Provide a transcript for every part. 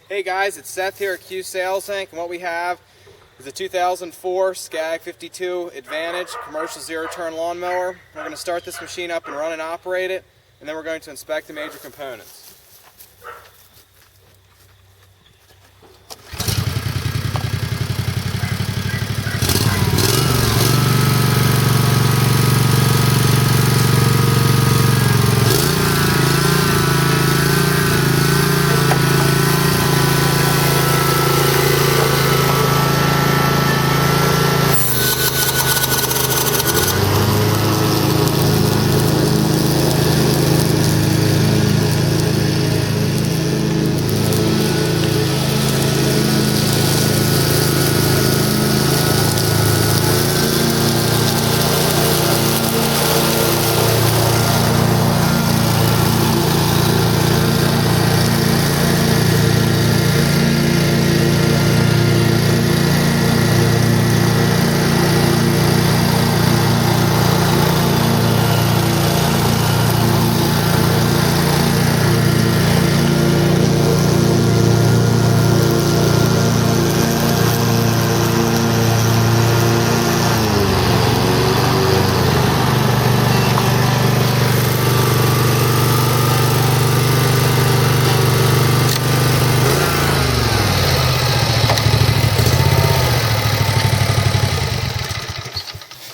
Hey guys, it's Seth here at Q Sales Inc. And what we have is a 2004 Scag 52 Advantage commercial zero-turn lawnmower. We're going to start this machine up and run and operate it, and then we're going to inspect the major components.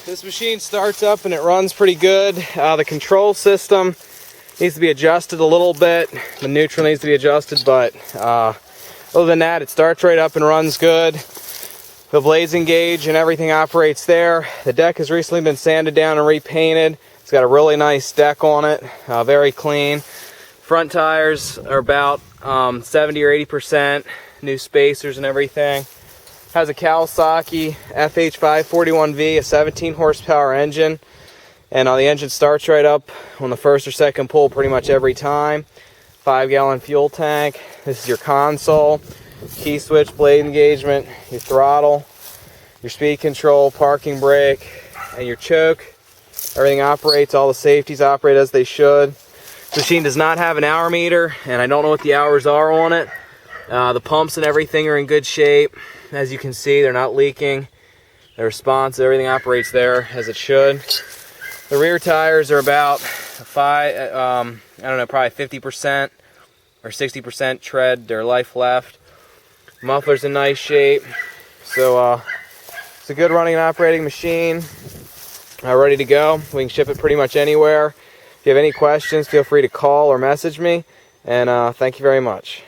This machine starts up and it runs pretty good. The control system needs to be adjusted a little bit. The neutral needs to be adjusted, but other than that, it starts right up and runs good. The blazing gauge and everything operates there. The deck has recently been sanded down and repainted. It's got a really nice deck on it, very clean. Front tires are about 70 or 80%, new spacers and everything. Has a Kawasaki FH541V, a 17 horsepower engine, and the engine starts right up on the first or second pull pretty much every time. 5-gallon fuel tank. This is your console, key switch, blade engagement, your throttle, your speed control, parking brake, and your choke. Everything operates, all the safeties operate as they should. This machine does not have an hour meter, and I don't know what the hours are on it. The pumps and everything are in good shape. As you can see, they're not leaking. The response, everything operates there as it should. The rear tires are about probably 50% or 60% tread, their life left. Muffler's in nice shape. So it's a good running and operating machine. Ready to go. We can ship it pretty much anywhere. If you have any questions, feel free to call or message me. And thank you very much.